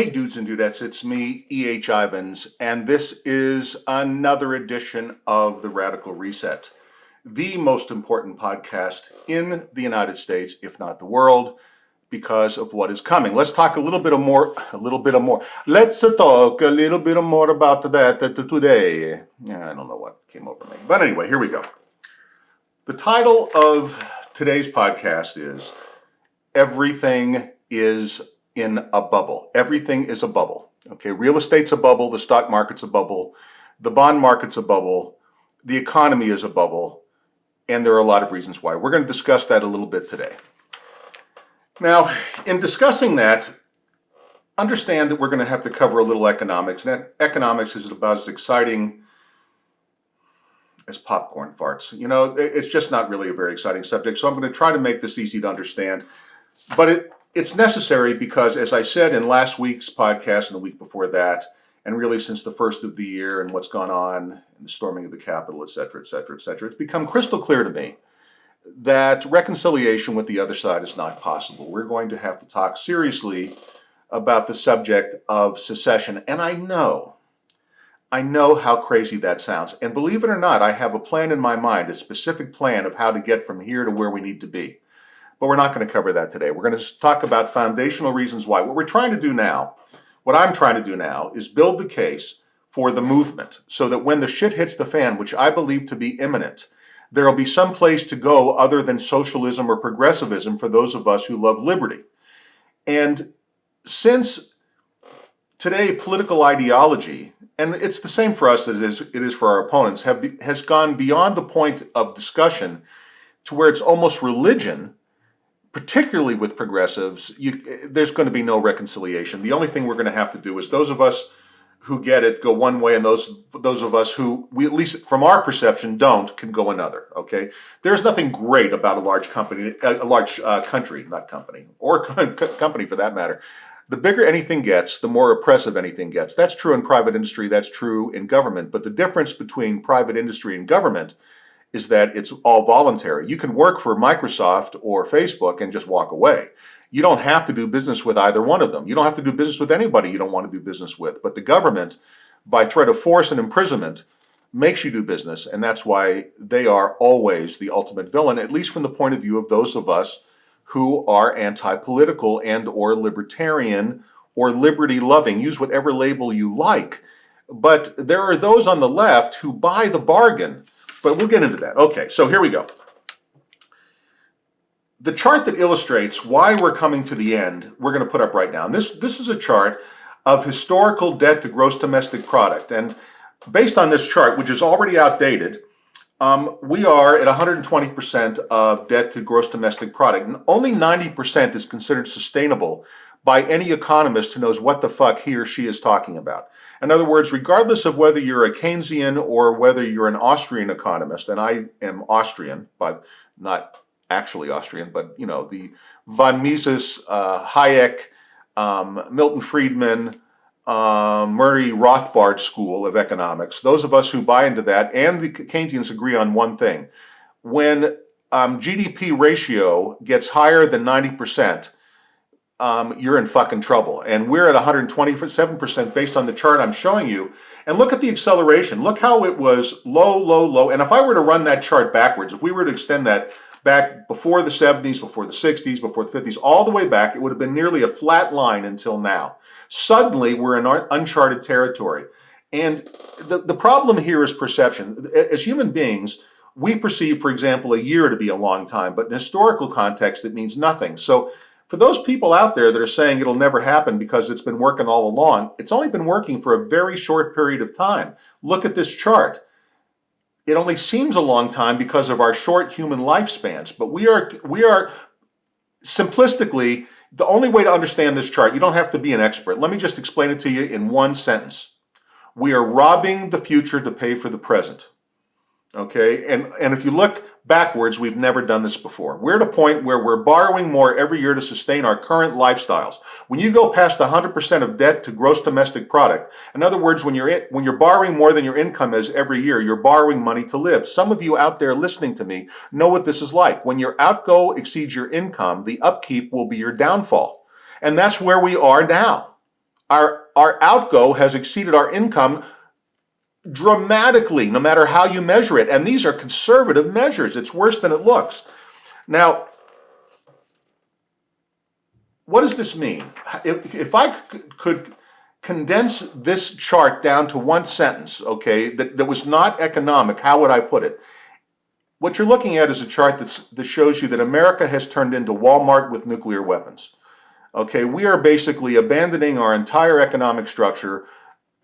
Hey dudes and dudettes, it's me, E.H. Ivins, and this is another edition of the Radical Reset, the most important podcast in the United States, if not the world, because of what is coming. Let's talk a little bit more. Let's talk a little bit more about that today. Yeah, I don't know what came over me. But anyway, here we go. The title of today's podcast is Everything is in a Bubble. Everything is a bubble. Okay, real estate's a bubble, the stock market's a bubble, the bond market's a bubble, the economy is a bubble, and there are a lot of reasons why. We're going to discuss that a little bit today. Now, in discussing that, understand that we're going to have to cover a little economics. And economics is about as exciting as popcorn farts. You know, it's just not really a very exciting subject, so I'm going to try to make this easy to understand. But it's necessary because, as I said in last week's podcast and the week before that, and really since the first of the year and what's gone on in the storming of the Capitol, et cetera, it's become crystal clear to me that reconciliation with the other side is not possible. We're going to have to talk seriously about the subject of secession. And I know how crazy that sounds. And believe it or not, I have a plan in my mind, a specific plan of how to get from here to where we need to be. But we're not going to cover that today. We're going to talk about foundational reasons why. What I'm trying to do now, is build the case for the movement so that when the shit hits the fan, which I believe to be imminent, there will be some place to go other than socialism or progressivism for those of us who love liberty. And since today political ideology, and it's the same for us as it is for our opponents, has gone beyond the point of discussion to where it's almost religion, particularly with progressives, there's going to be no reconciliation. The only thing we're going to have to do is those of us who get it go one way, and those of us who, at least from our perception, don't, can go another. Okay, there's nothing great about a large company, country, not company, or company for that matter. The bigger anything gets, the more oppressive anything gets. That's true in private industry. That's true in government. But the difference between private industry and government is that it's all voluntary. You can work for Microsoft or Facebook and just walk away. You don't have to do business with either one of them. You don't have to do business with anybody you don't want to do business with. But the government, by threat of force and imprisonment, makes you do business. And that's why they are always the ultimate villain, at least from the point of view of those of us who are anti-political and or libertarian or liberty-loving. Use whatever label you like. But there are those on the left who buy the bargain. But we'll get into that. Okay, so here we go. The chart that illustrates why we're coming to the end, we're going to put up right now. And this is a chart of historical debt to gross domestic product. And based on this chart, which is already outdated, we are at 120% of debt to gross domestic product. And only 90% is considered sustainable by any economist who knows what the fuck he or she is talking about. In other words, regardless of whether you're a Keynesian or whether you're an Austrian economist, and I am Austrian, but not actually Austrian, but you know, the von Mises, Hayek, Milton Friedman, Murray Rothbard school of economics, those of us who buy into that and the Keynesians agree on one thing. When GDP ratio gets higher than 90%, you're in fucking trouble. And we're at 127% based on the chart I'm showing you. And look at the acceleration. Look how it was low, low, low. And if I were to run that chart backwards, if we were to extend that back before the 70s, before the 60s, before the 50s, all the way back, it would have been nearly a flat line until now. Suddenly, we're in uncharted territory. And the problem here is perception. As human beings, we perceive, for example, a year to be a long time, but in historical context, it means nothing. So for those people out there that are saying it'll never happen because it's been working all along, it's only been working for a very short period of time. Look at this chart. It only seems a long time because of our short human lifespans, but we are simplistically, the only way to understand this chart, you don't have to be an expert. Let me just explain it to you in one sentence. We are robbing the future to pay for the present. Okay, and if you look backwards, we've never done this before. We're at a point where we're borrowing more every year to sustain our current lifestyles. When you go past 100% of debt to gross domestic product, in other words, when you're borrowing more than your income is every year, you're borrowing money to live. Some of you out there listening to me know what this is like. When your outgo exceeds your income, the upkeep will be your downfall. And that's where we are now. our outgo has exceeded our income dramatically, no matter how you measure it. And these are conservative measures. It's worse than it looks. Now, what does this mean? If I could condense this chart down to one sentence, okay, that was not economic, how would I put it? What you're looking at is a chart that shows you that America has turned into Walmart with nuclear weapons. Okay, we are basically abandoning our entire economic structure,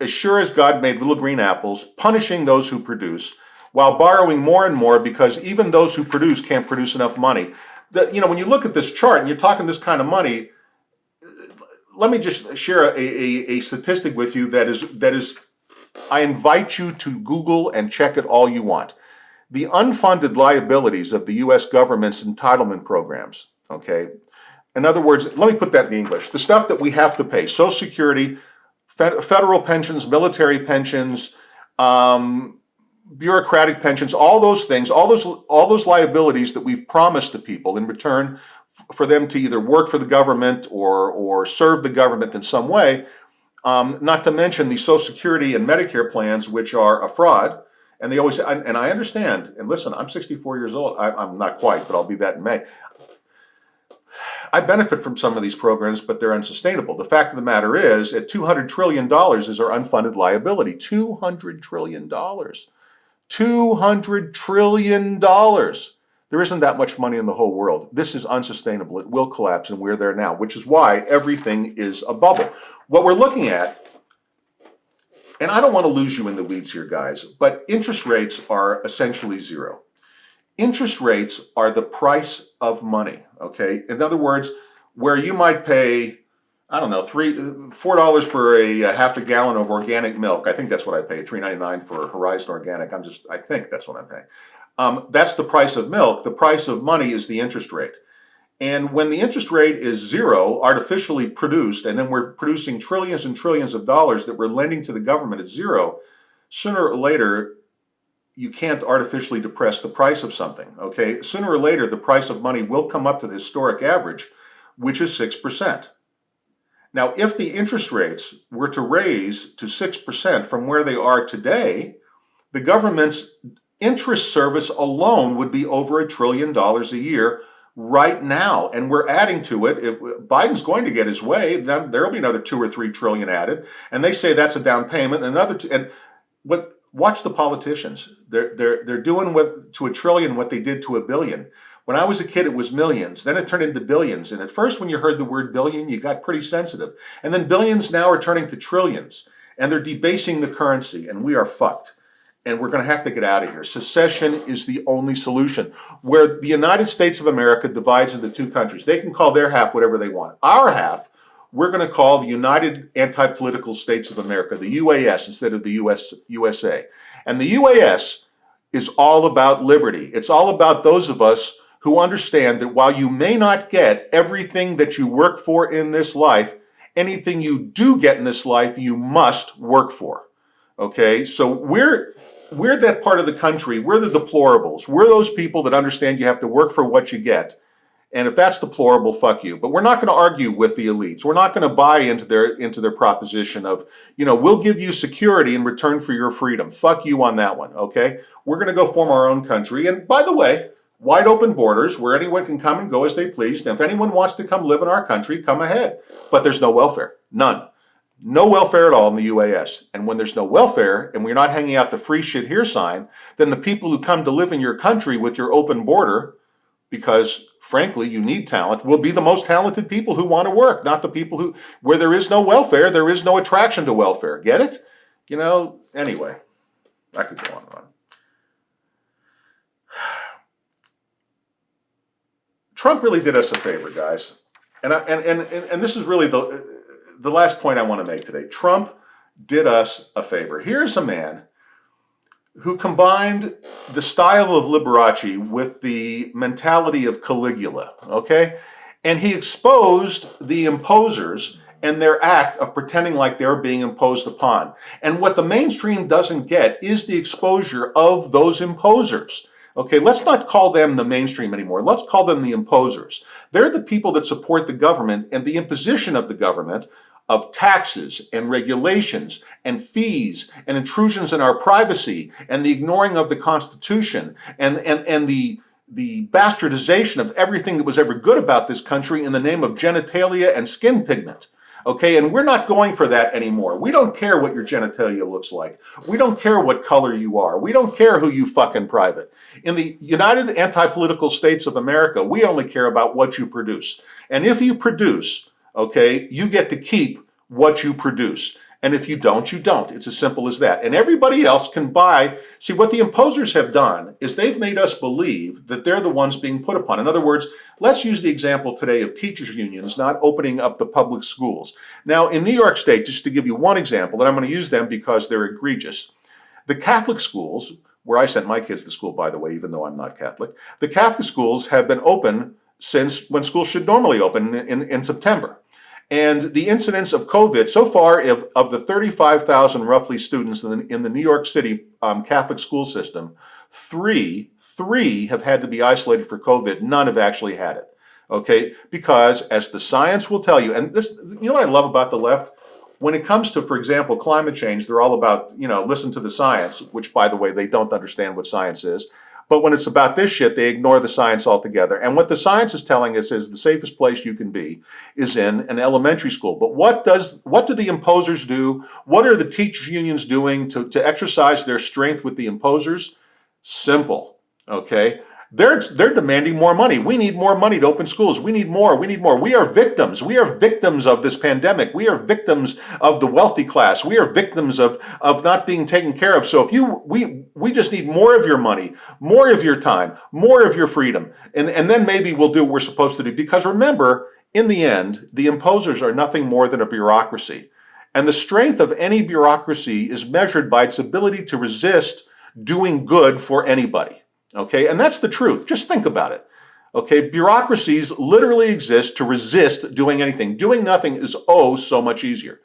as sure as God made little green apples, punishing those who produce, while borrowing more and more because even those who produce can't produce enough money. When you look at this chart and you're talking this kind of money, let me just share a statistic with you that is, I invite you to Google and check it all you want. The unfunded liabilities of the U.S. government's entitlement programs, okay? In other words, let me put that in English. The stuff that we have to pay, Social Security, federal pensions, military pensions, bureaucratic pensions, all those things, all those liabilities that we've promised to people in return for them to either work for the government or serve the government in some way, not to mention the Social Security and Medicare plans, which are a fraud. And they always, and I understand, and listen, I'm 64 years old. I'm not quite, but I'll be that in May. I benefit from some of these programs, but they're unsustainable. The fact of the matter is, at $200 trillion is our unfunded liability. $200 trillion. $200 trillion. There isn't that much money in the whole world. This is unsustainable. It will collapse, and we're there now, which is why everything is a bubble. What we're looking at, and I don't want to lose you in the weeds here, guys, but interest rates are essentially zero. Interest rates are the price of money, okay? In other words, where you might pay, I don't know, $4 for a half a gallon of organic milk. I think that's what I pay, $3.99 for Horizon Organic. I think that's what I'm paying. That's the price of milk. The price of money is the interest rate. And when the interest rate is zero, artificially produced, and then we're producing trillions and trillions of dollars that we're lending to the government at zero, sooner or later, you can't artificially depress the price of something, okay? Sooner or later, the price of money will come up to the historic average, which is 6%. Now, if the interest rates were to raise to 6% from where they are today, the government's interest service alone would be over $1 trillion a year right now, and we're adding to it. If Biden's going to get his way, then there'll be another 2 or 3 trillion added, and they say that's a down payment. Watch the politicians. They're doing to $1 trillion what they did to $1 billion. When I was a kid, it was millions. Then it turned into billions. And at first, when you heard the word billion, you got pretty sensitive. And then billions now are turning to trillions, and they're debasing the currency, and we are fucked. And we're going to have to get out of here. Secession is the only solution. Where the United States of America divides into two countries, they can call their half whatever they want. Our half, we're going to call the United Antipolitical States of America, the UAS, instead of the USA. And the UAS is all about liberty. It's all about those of us who understand that while you may not get everything that you work for in this life, anything you do get in this life, you must work for. Okay, so we're that part of the country, we're the deplorables. We're those people that understand you have to work for what you get. And if that's deplorable, fuck you. But we're not going to argue with the elites. We're not going to buy into their proposition of, we'll give you security in return for your freedom. Fuck you on that one, okay? We're going to go form our own country. And by the way, wide open borders where anyone can come and go as they please. And if anyone wants to come live in our country, come ahead. But there's no welfare, none. No welfare at all in the UAS. And when there's no welfare and we're not hanging out the free shit here sign, then the people who come to live in your country with your open border, because frankly you need talent, will be the most talented people who want to work, not the people where there is no welfare, there is no attraction to welfare. Get it? Anyway, I could go on and on. Trump really did us a favor, guys. And this is really the last point I want to make today. Trump did us a favor. Here's a man who combined the style of Liberace with the mentality of Caligula, okay? And he exposed the imposers and their act of pretending like they're being imposed upon. And what the mainstream doesn't get is the exposure of those imposers. Okay, let's not call them the mainstream anymore. Let's call them the imposers. They're the people that support the government and the imposition of the government of taxes and regulations and fees and intrusions in our privacy and the ignoring of the Constitution and the bastardization of everything that was ever good about this country in the name of genitalia and skin pigment. Okay, and we're not going for that anymore. We don't care what your genitalia looks like. We don't care what color you are. We don't care who you fuck in private. In the United Anti-Political States of America, we only care about what you produce. And if you produce, okay, you get to keep what you produce. And if you don't, you don't. It's as simple as that. And everybody else can buy. See, what the imposers have done is they've made us believe that they're the ones being put upon. In other words, let's use the example today of teachers' unions not opening up the public schools. Now, in New York State, just to give you one example, and I'm going to use them because they're egregious, the Catholic schools, where I sent my kids to school, by the way, even though I'm not Catholic, the Catholic schools have been open since when schools should normally open in September. And the incidence of COVID, so far, of the 35,000 roughly students in the New York City Catholic school system, three have had to be isolated for COVID. None have actually had it, okay? Because as the science will tell you, and this, you know what I love about the left? When it comes to, for example, climate change, they're all about, listen to the science, which, by the way, they don't understand what science is. But when it's about this shit, they ignore the science altogether. And what the science is telling us is the safest place you can be is in an elementary school. But what do the imposers do? What are the teachers' unions doing to exercise their strength with the imposers? Simple, okay? They're demanding more money. We need more money to open schools. We need more. We need more. We are victims. We are victims of this pandemic. We are victims of the wealthy class. We are victims of not being taken care of. So if we just need more of your money, more of your time, more of your freedom, and then maybe we'll do what we're supposed to do. Because remember, in the end, the imposers are nothing more than a bureaucracy. And the strength of any bureaucracy is measured by its ability to resist doing good for anybody. Okay, and that's the truth. Just think about it. Okay, bureaucracies literally exist to resist doing anything. Doing nothing is so much easier.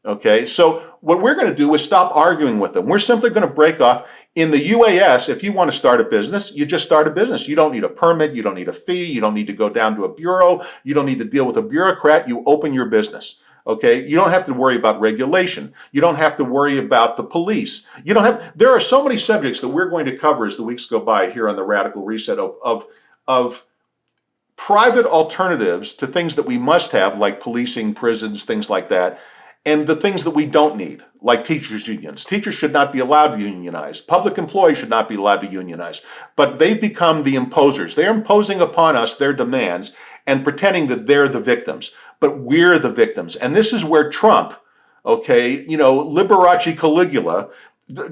Okay, so what we're going to do is stop arguing with them. We're simply going to break off. In the UAS, if you want to start a business, you just start a business. You don't need a permit. You don't need a fee. You don't need to go down to a bureau. You don't need to deal with a bureaucrat. You open your business. Okay, you don't have to worry about regulation. You don't have to worry about the police. There are so many subjects that we're going to cover as the weeks go by here on the Radical Reset of private alternatives to things that we must have, like policing, prisons, things like that, and the things that we don't need, like teachers' unions. Teachers should not be allowed to unionize. Public employees should not be allowed to unionize. But they've become the imposers. They're imposing upon us their demands and pretending that they're the victims. But we're the victims. And this is where Trump, Liberace Caligula,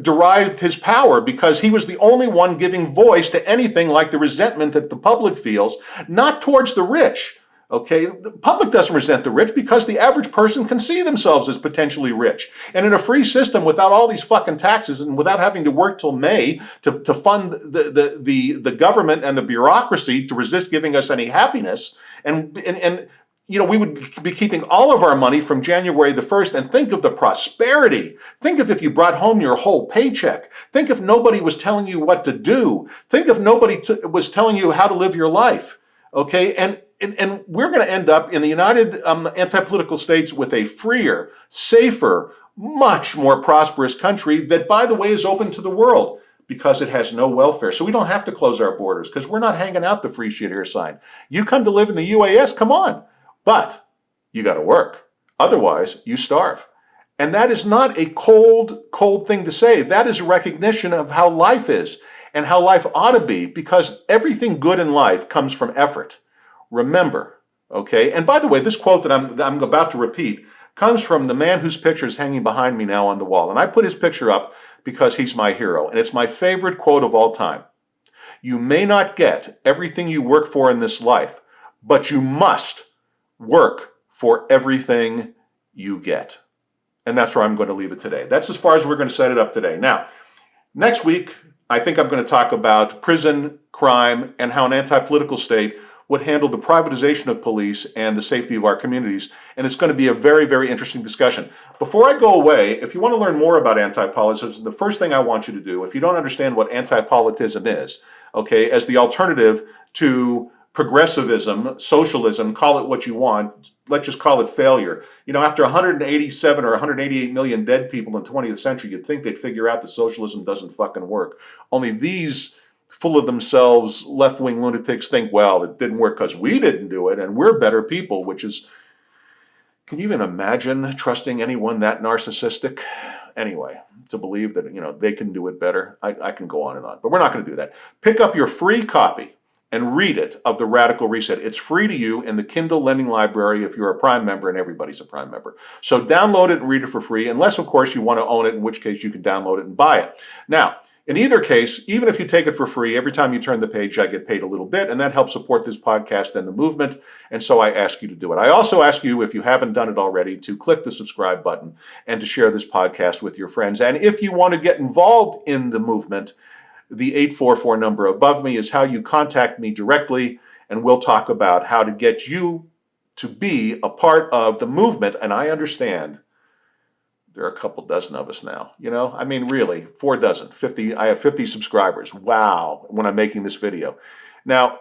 derived his power, because he was the only one giving voice to anything like the resentment that the public feels, not towards the rich. Okay, the public doesn't resent the rich because the average person can see themselves as potentially rich. And in a free system without all these fucking taxes and without having to work till May to fund the government and the bureaucracy to resist giving us any happiness, and we would be keeping all of our money from January the 1st, and think of the prosperity. Think of if you brought home your whole paycheck. Think if nobody was telling you what to do. Think if nobody was telling you how to live your life. Okay, and we're going to end up in the United Anti-Political States with a freer, safer, much more prosperous country that, by the way, is open to the world because it has no welfare. So we don't have to close our borders because we're not hanging out the free shit here sign. You come to live in the UAS, come on. But you got to work. Otherwise, you starve. And that is not a cold thing to say. That is a recognition of how life is and how life ought to be, because everything good in life comes from effort. Remember, okay? And by the way, this quote that I'm about to repeat comes from the man whose picture is hanging behind me now on the wall. And I put his picture up because he's my hero. And it's my favorite quote of all time. You may not get everything you work for in this life, but you must work for everything you get. And that's where I'm going to leave it today. That's as far as we're going to set it up today. Now, next week, I think I'm going to talk about prison, crime, and how an anti-political state would handle the privatization of police and the safety of our communities. And it's going to be a very, very interesting discussion. Before I go away, if you want to learn more about anti-politism, the first thing I want you to do, if you don't understand what anti-politism is, okay, as the alternative to progressivism, socialism, call it what you want. Let's just call it failure. You know, after 187 or 188 million dead people in the 20th century, you'd think they'd figure out that socialism doesn't fucking work. Only these full of themselves left-wing lunatics think, well, it didn't work because we didn't do it and we're better people, which is, can you even imagine trusting anyone that narcissistic? Anyway, to believe that, you know, they can do it better. I can go on and on, but we're not going to do that. Pick up your free copy and read it of the Radical Reset. It's free to you in the Kindle Lending Library if you're a Prime member, and everybody's a Prime member. So download it and read it for free, unless, of course, you want to own it, in which case you can download it and buy it. Now, in either case, even if you take it for free, every time you turn the page, I get paid a little bit, and that helps support this podcast and the movement, and so I ask you to do it. I also ask you, if you haven't done it already, to click the subscribe button and to share this podcast with your friends. And if you want to get involved in the movement, the 844 number above me is how you contact me directly, and we'll talk about how to get you to be a part of the movement. And I understand there are a couple dozen of us now, you know, I mean, really, 4 dozen, 50, I have 50 subscribers. Wow, when I'm making this video. Now,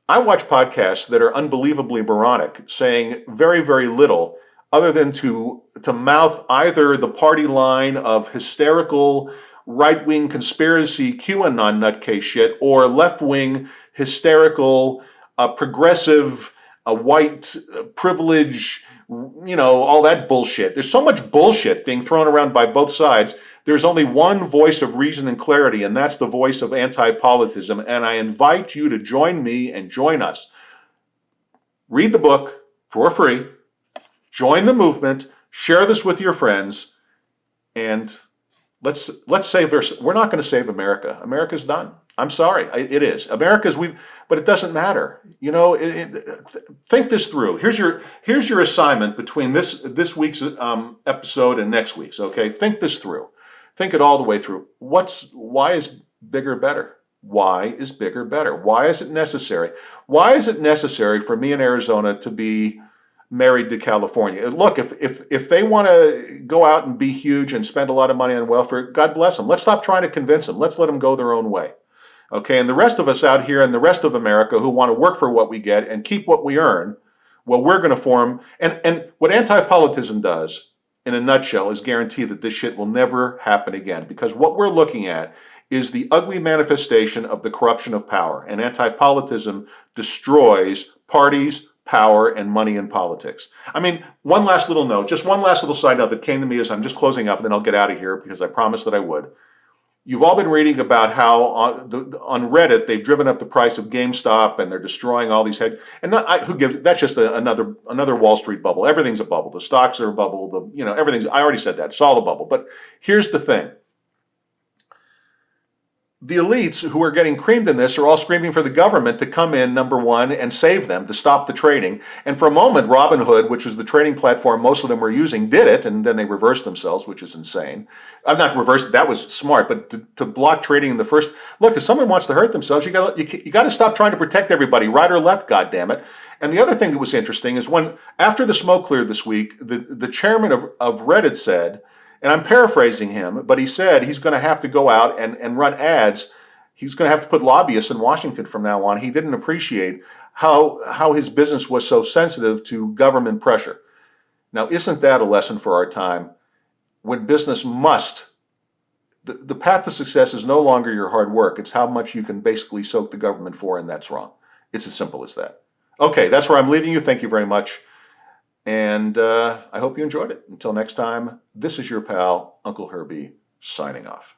I watch podcasts that are unbelievably moronic, saying very, very little other than to mouth either the party line of hysterical right-wing conspiracy QAnon nutcase shit or left-wing hysterical progressive white privilege, you know, all that bullshit. There's so much bullshit being thrown around by both sides. There's only one voice of reason and clarity, and that's the voice of Antipolitism. And I invite you to join me and join us. Read the book for free, join the movement, share this with your friends, and let's save we're not going to save America. America's done. I'm sorry, it is. But it doesn't matter. You know, think this through. Here's your assignment between this week's episode and next week's. Okay, think this through. Think it all the way through. Why is bigger better? Why is bigger better? Why is it necessary? Why is it necessary for me in Arizona to be married to California? Look, if they want to go out and be huge and spend a lot of money on welfare, God bless them. Let's stop trying to convince them. Let's let them go their own way. Okay, and the rest of us out here and the rest of America who want to work for what we get and keep what we earn, well, we're going to form, and what Antipolitism does, in a nutshell, is guarantee that this shit will never happen again. Because what we're looking at is the ugly manifestation of the corruption of power. And Antipolitism destroys parties, power, and money in politics. I mean, one last little note, just one last little side note that came to me as I'm just closing up, and then I'll get out of here because I promised that I would. You've all been reading about how on Reddit they've driven up the price of GameStop and they're destroying all these that's just another Wall Street bubble. Everything's a bubble. The stocks are a bubble. Everything's. I already said that. It's all a bubble. But here's the thing. The elites who are getting creamed in this are all screaming for the government to come in, number one, and save them, to stop the trading. And for a moment, Robinhood, which was the trading platform most of them were using, did it, and then they reversed themselves, which is insane. I'm not reversed, that was smart, but to block trading in the first... Look, if someone wants to hurt themselves, you got to stop trying to protect everybody, right or left, goddammit. And the other thing that was interesting is after the smoke cleared this week, the chairman of Reddit said... And I'm paraphrasing him, but he said he's going to have to go out and run ads. He's going to have to put lobbyists in Washington from now on. He didn't appreciate how his business was so sensitive to government pressure. Now, isn't that a lesson for our time? When business must, the path to success is no longer your hard work. It's how much you can basically soak the government for, and that's wrong. It's as simple as that. Okay, that's where I'm leaving you. Thank you very much. And I hope you enjoyed it. Until next time, this is your pal, Uncle Herbie, signing off.